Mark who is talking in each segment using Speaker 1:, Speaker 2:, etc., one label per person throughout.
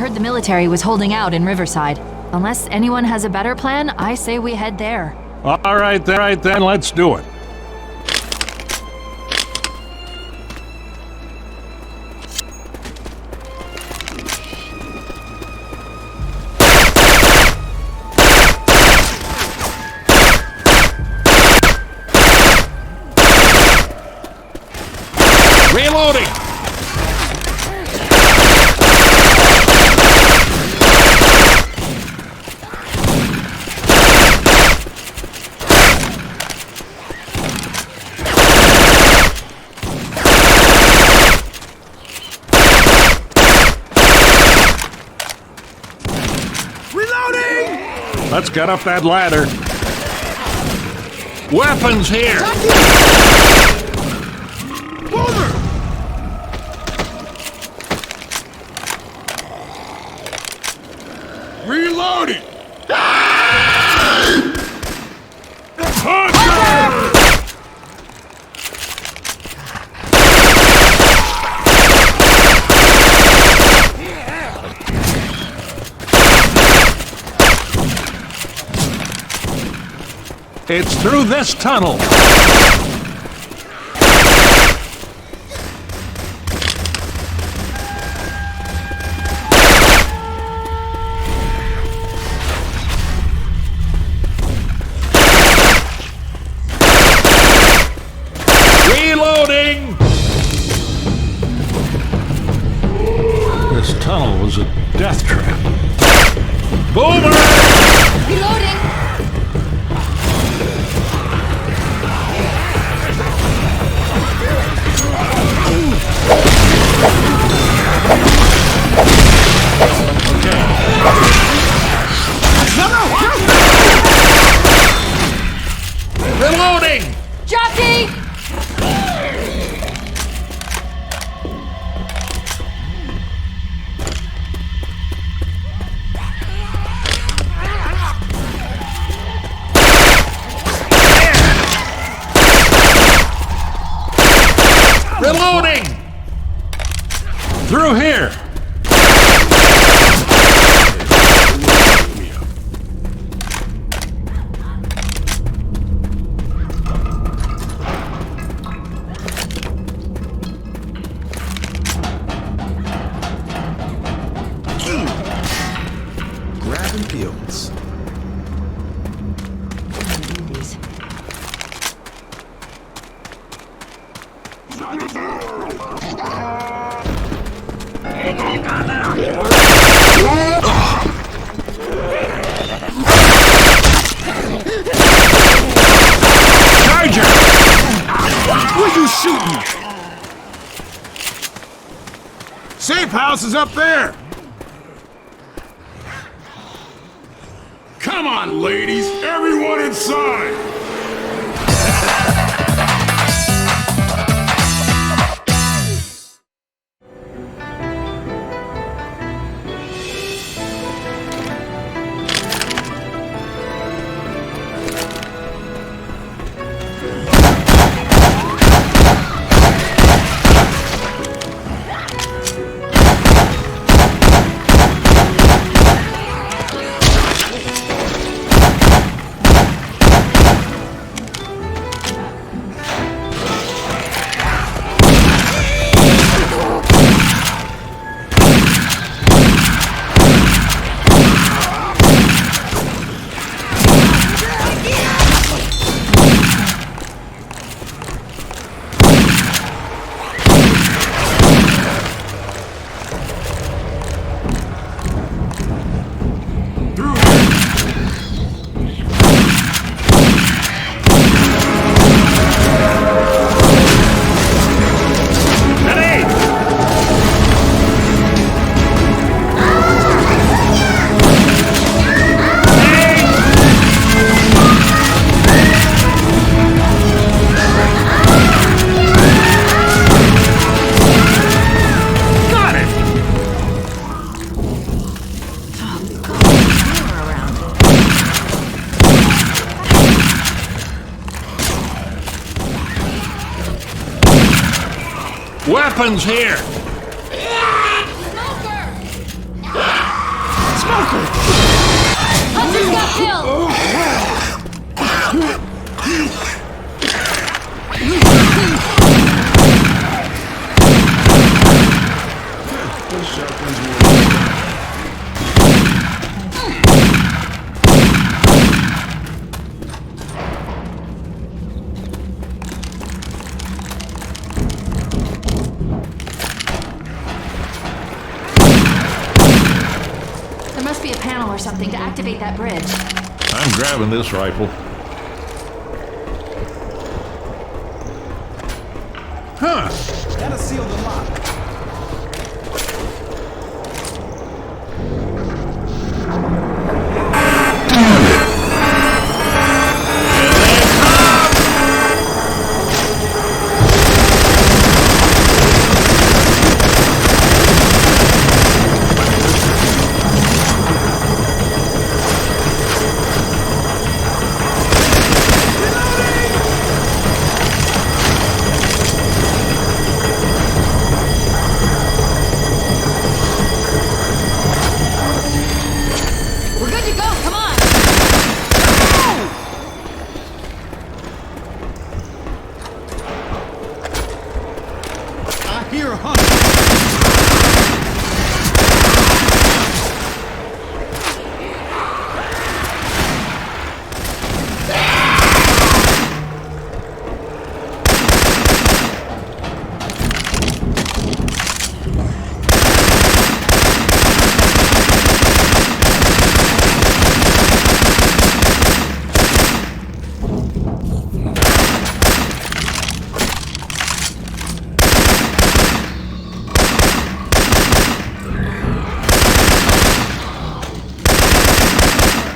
Speaker 1: heard the military was holding out in Riverside. Unless anyone has a better plan, I say we head there.
Speaker 2: All right then, let's do it. Reloading!
Speaker 3: Reloading!
Speaker 2: Let's get up that ladder. Weapons here!
Speaker 3: Over! Reloading!
Speaker 2: It's through this tunnel. Reloading! This tunnel was a death trap. Boomer!
Speaker 1: Reloading!
Speaker 2: Reloading!
Speaker 1: Jockey!
Speaker 2: Reloading! Through here!
Speaker 3: Grabbing fields.
Speaker 2: Charger!
Speaker 3: Where you shooting? Safe house is up there! Come on, ladies! Everyone inside!
Speaker 2: Weapons here!
Speaker 1: Hunter's got killed! There must be a panel or something to activate that bridge.
Speaker 2: I'm grabbing this rifle. Huh.
Speaker 3: Gotta seal the lock.
Speaker 1: We're good to go, come on!
Speaker 3: I hear a hunter.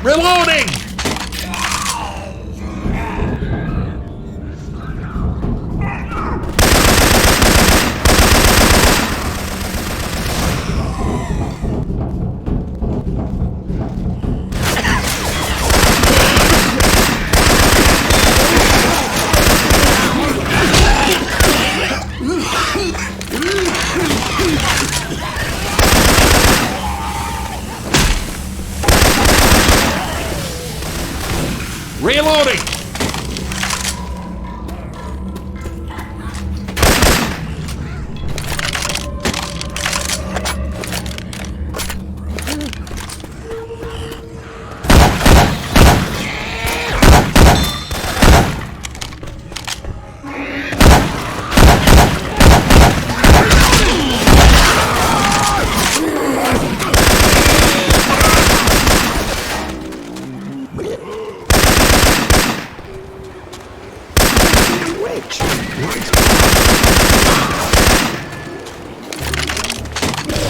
Speaker 2: Reloading! Reloading!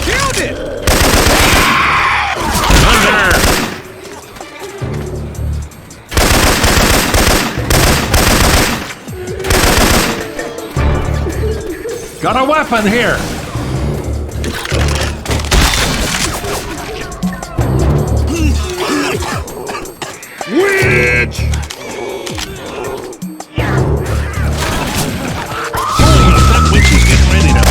Speaker 3: Killed it!
Speaker 2: Hunter! Got a weapon here! Witch! Holy, that witch is getting ready to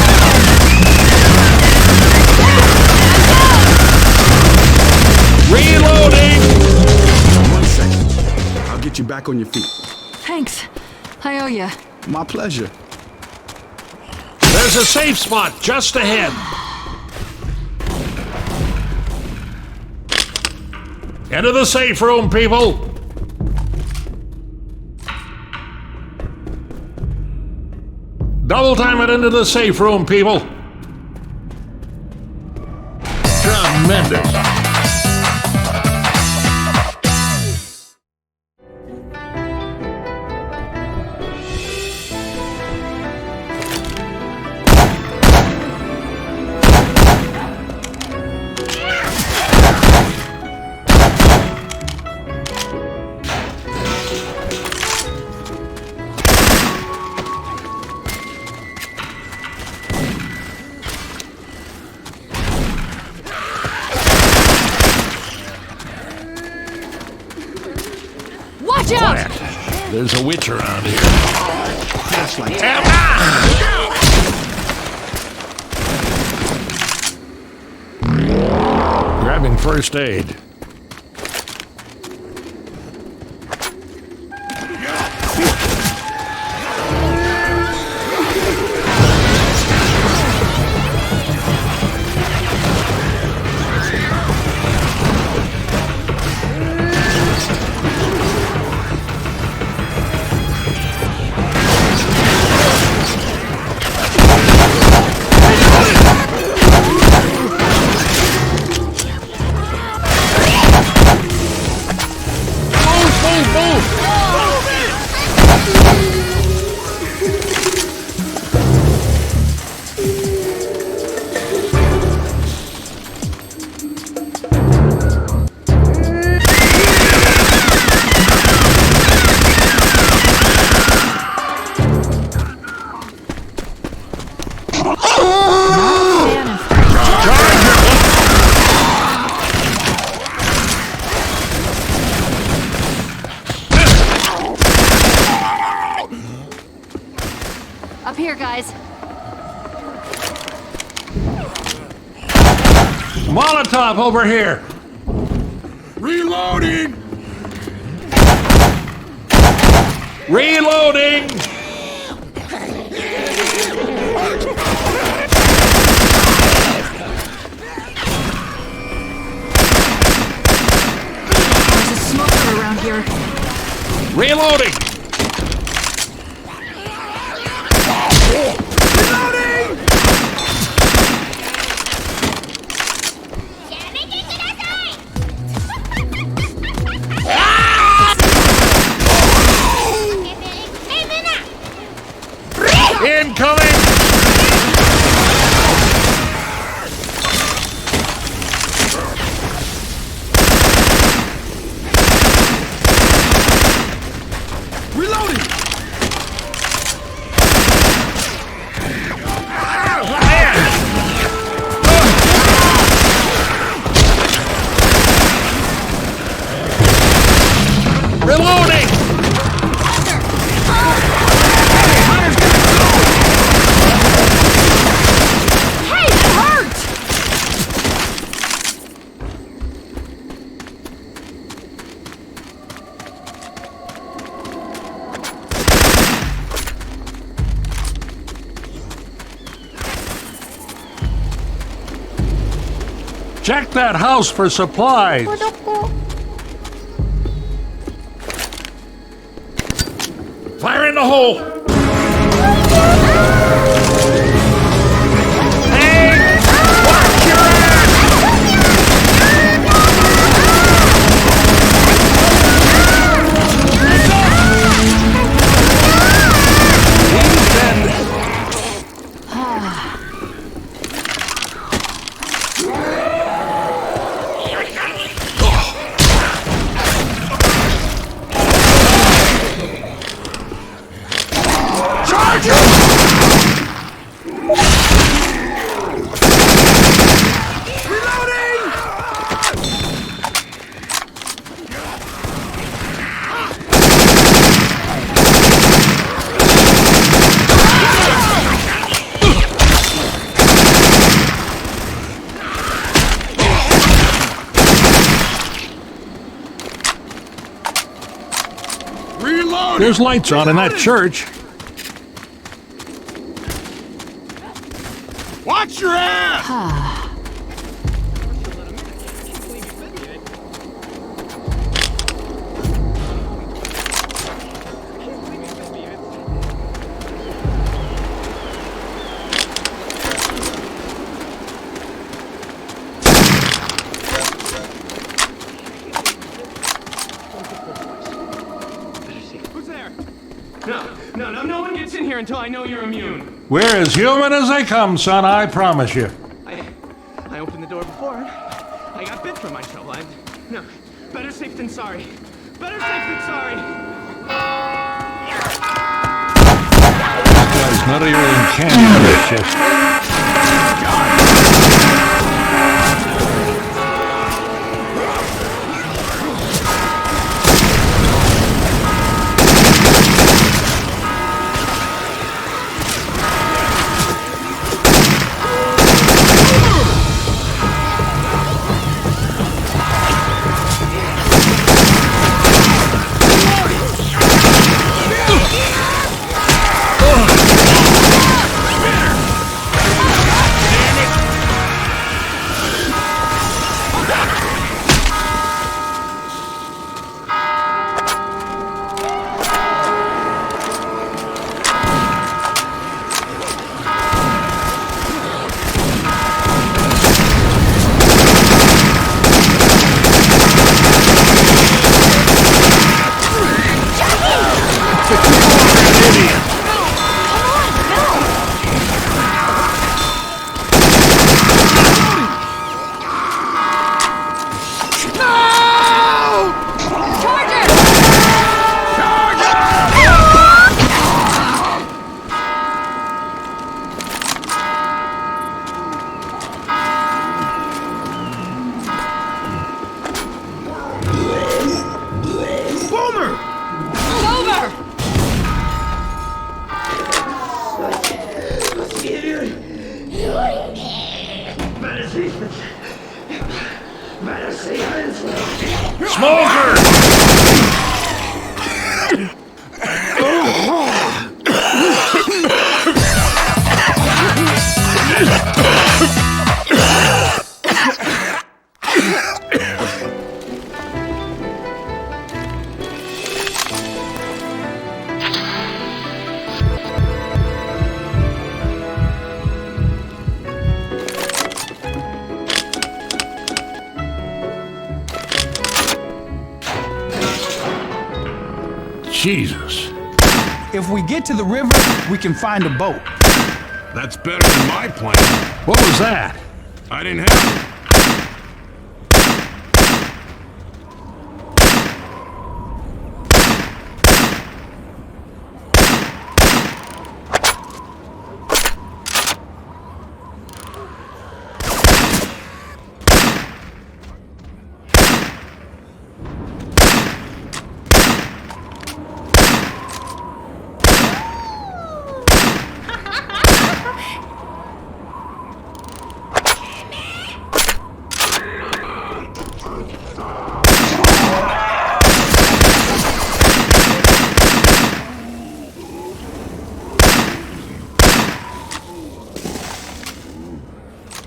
Speaker 2: Reloading!
Speaker 3: 1 second. I'll get you back on your feet.
Speaker 1: Thanks. I owe you.
Speaker 3: My pleasure.
Speaker 2: There's a safe spot just ahead. Into the safe room, people. Double time it into the safe room, people. Tremendous.
Speaker 1: Watch out!
Speaker 2: Quiet. There's a witch around here.
Speaker 3: Flashlight.
Speaker 2: Grab grabbing first aid.
Speaker 1: Up here, guys.
Speaker 2: Molotov over here!
Speaker 3: Reloading!
Speaker 2: Reloading!
Speaker 1: There's a smoker around here.
Speaker 2: Reloading! Incoming!
Speaker 3: Reloading!
Speaker 2: Reloading!
Speaker 1: Hey, that hurt!
Speaker 2: Check that house for supplies. Fire in the hole! Hey! Watch your
Speaker 3: Reloading!
Speaker 2: There's lights on in that church.
Speaker 3: Watch your ass!
Speaker 4: Who's there? No one gets in here until I know you're immune.
Speaker 2: We're as human as they come, son, I promise you.
Speaker 4: I opened the door before. I got bit from my show. No, better safe than sorry. Better safe than sorry.
Speaker 2: Guys, not even candy this shit. Smoker! Jesus.
Speaker 5: If we get to the river, we can find a boat.
Speaker 3: That's better than my plan.
Speaker 2: What was that?
Speaker 3: I didn't have it.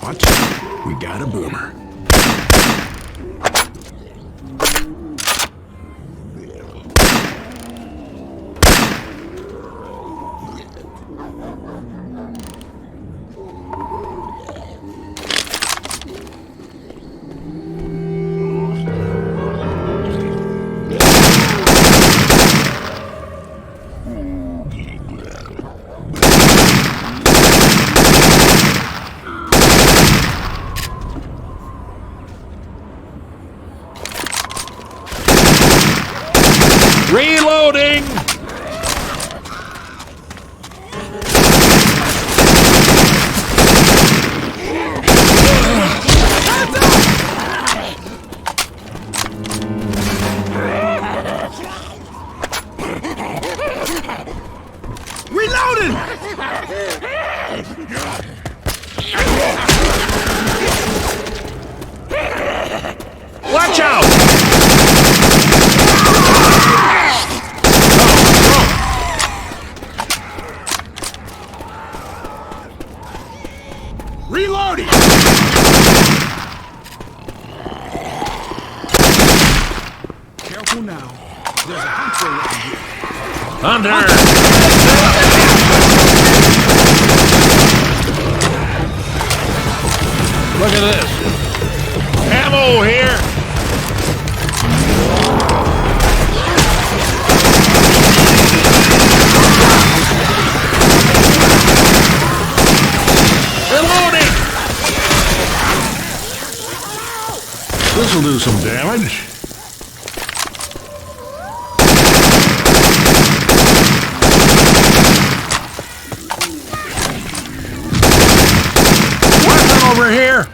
Speaker 3: Watch out. We got a boomer.
Speaker 2: Reloading!
Speaker 5: Reloading!
Speaker 2: Watch out!
Speaker 3: Reloading! Careful now. There's a hunter around here.
Speaker 2: Hunter! Look at this. Ammo here! Reloading! This'll do some damage. Weapon over here!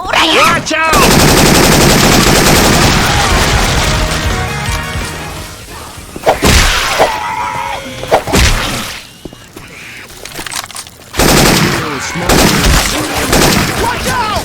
Speaker 2: Watch out!
Speaker 5: Watch out!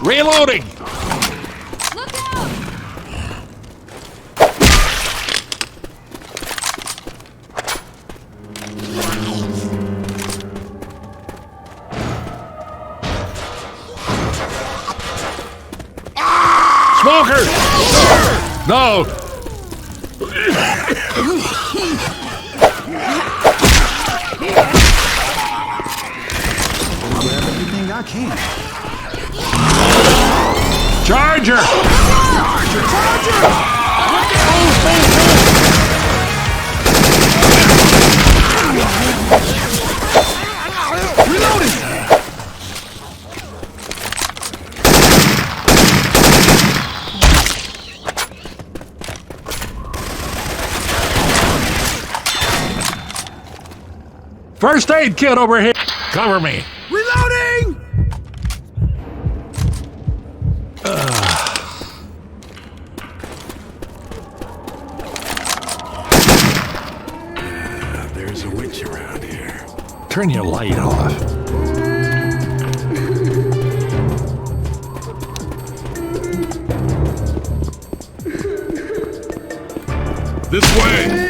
Speaker 2: Reloading!
Speaker 1: Look out!
Speaker 2: Smoker! No!
Speaker 5: I'll grab everything I can.
Speaker 2: Charger!
Speaker 5: Reloading!
Speaker 2: First aid kit over here. Cover me.
Speaker 3: Reloading!
Speaker 2: There's a witch around here. Turn your light off.
Speaker 3: This way!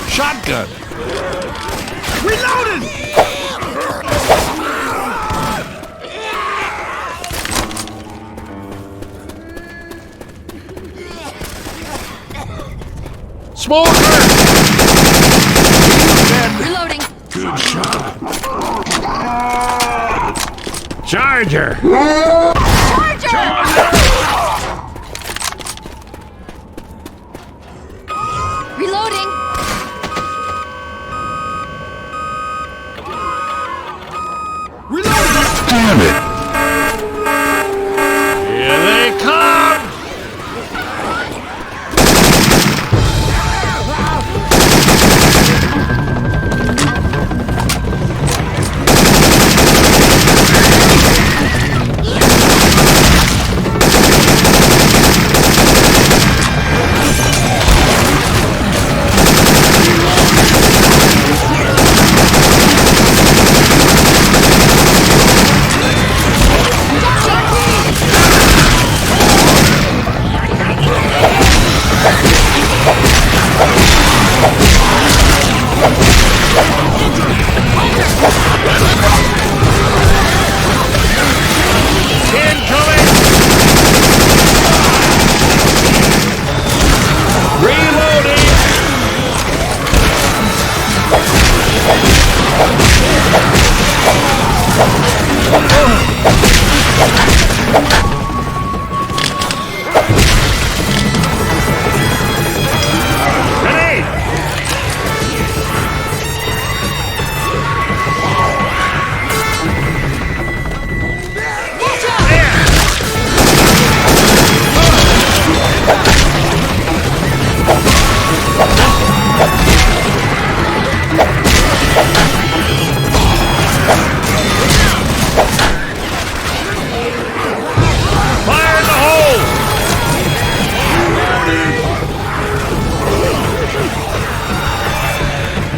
Speaker 2: Shotgun.
Speaker 3: Reloading!
Speaker 2: Smoker!
Speaker 1: Reloading.
Speaker 2: Good shot. Charger.
Speaker 1: Reloading.
Speaker 2: Damn it. Here they come.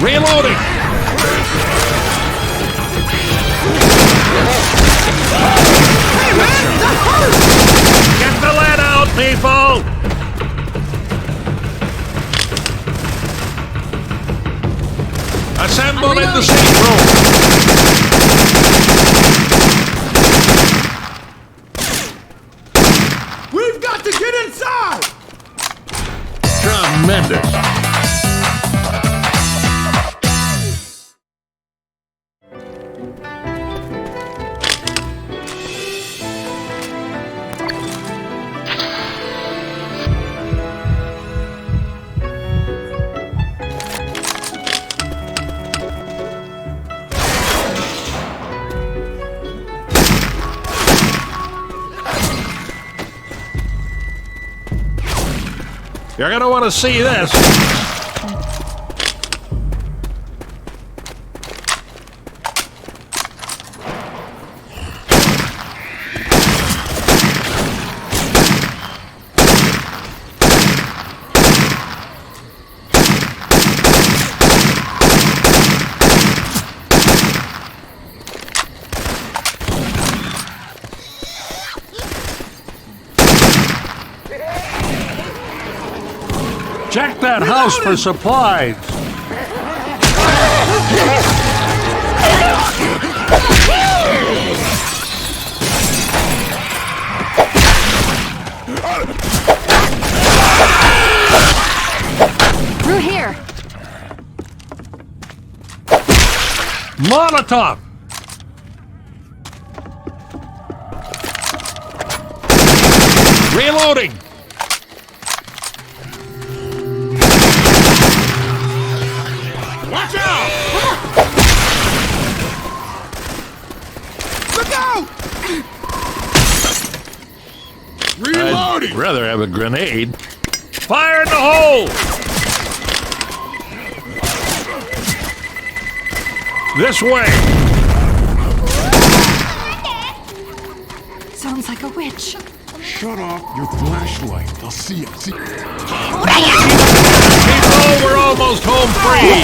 Speaker 2: Reloading!
Speaker 3: Hey man, that hurts!
Speaker 2: Get the lead out, people! Assemble in the safe room!
Speaker 3: We've got to get inside!
Speaker 2: Tremendous! You're gonna want to see this. Check that house for supplies.
Speaker 1: Through here.
Speaker 2: Molotov! Reloading!
Speaker 3: Watch out! Look out! Reloading!
Speaker 2: I'd rather have a grenade. Fire in the hole! This way!
Speaker 1: Sounds like a witch.
Speaker 3: Shut off your flashlight. They'll see it. See
Speaker 2: People, we're almost home free!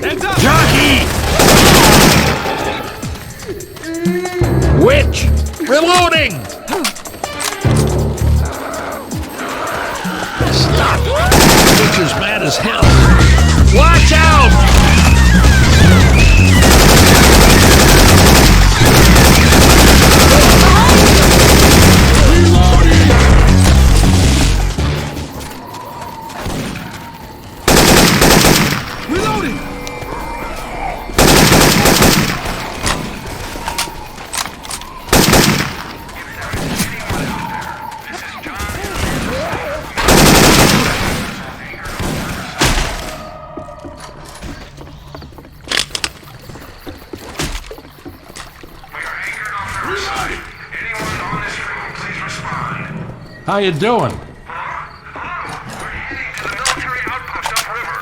Speaker 4: Hands up!
Speaker 2: Jockey! Witch! Reloading! Witch is mad as hell. Watch out!
Speaker 3: Reloading!
Speaker 2: How you doing?
Speaker 6: We're heading to the military outpost upriver.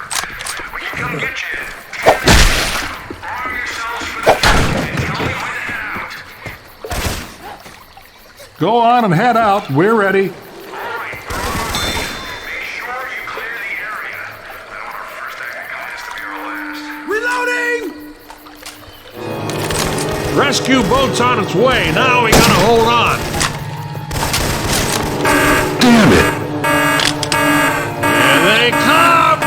Speaker 6: We can come get you. Arm yourselves for the job. It's the only way to head out.
Speaker 2: Go on and head out. We're ready.
Speaker 6: Make sure you clear the area. I know our first act has to be our last.
Speaker 3: Reloading!
Speaker 2: Rescue boat's on its way. Now we gotta hold on.
Speaker 3: Damn it!
Speaker 2: Here they come!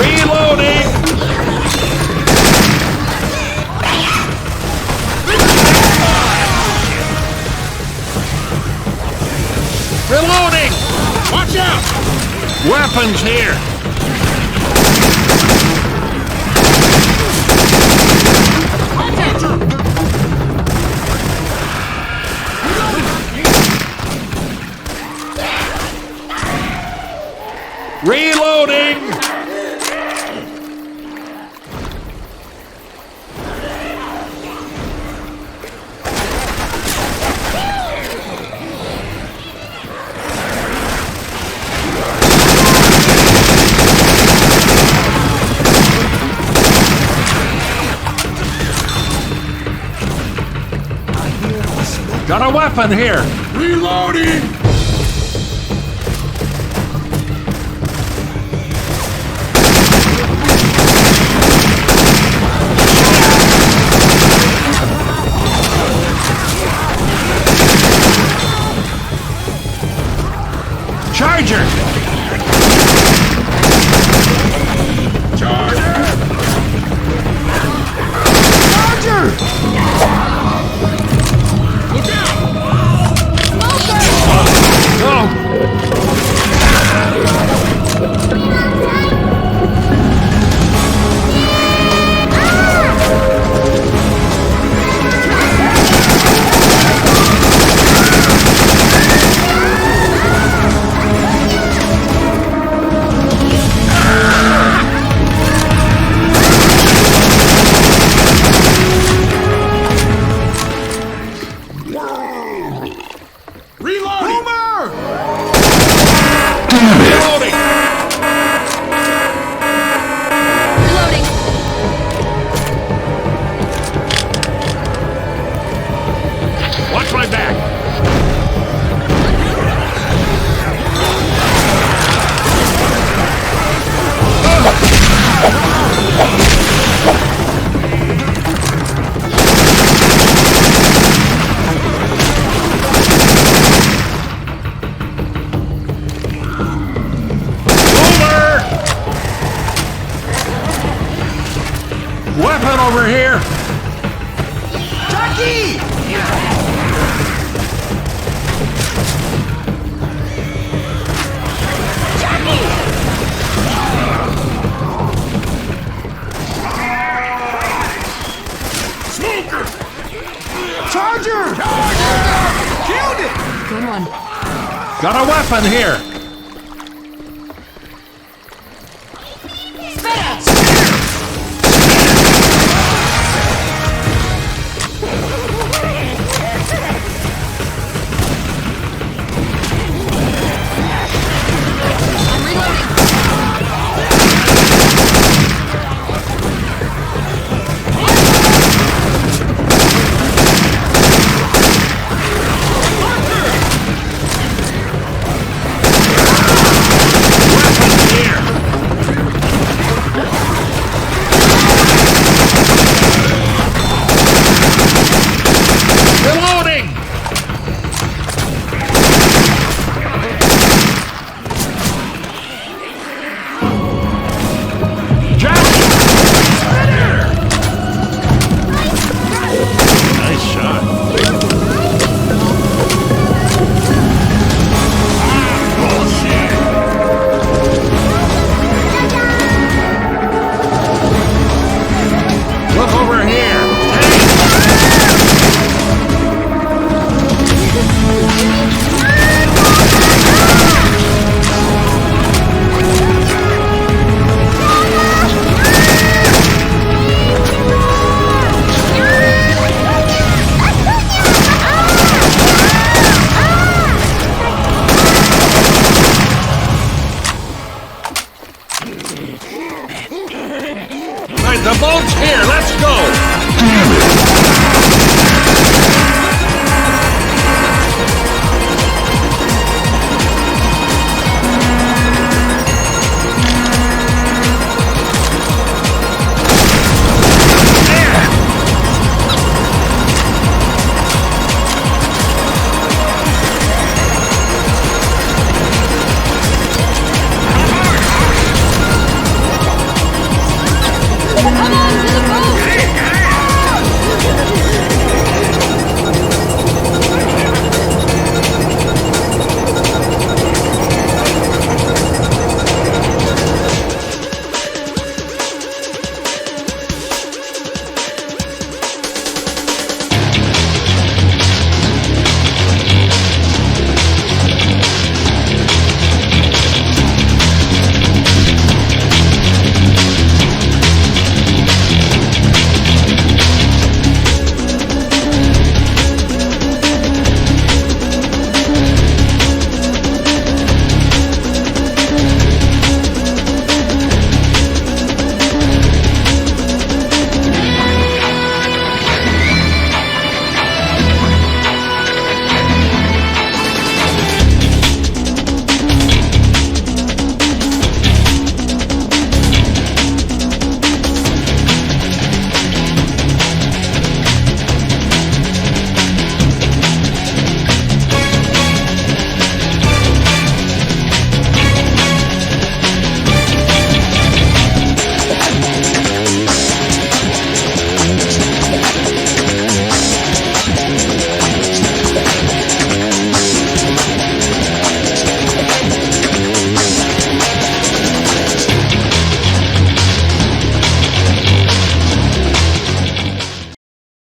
Speaker 2: Reloading! Reloading!
Speaker 3: Watch out!
Speaker 2: Weapons here! Reloading! Got a weapon here!
Speaker 3: Reloading!
Speaker 2: Charger!
Speaker 3: Charger! Look out!
Speaker 2: Go!
Speaker 3: Reloading! Boomer!
Speaker 2: Reloading!
Speaker 1: Reloading. Good one.
Speaker 2: Got a weapon here.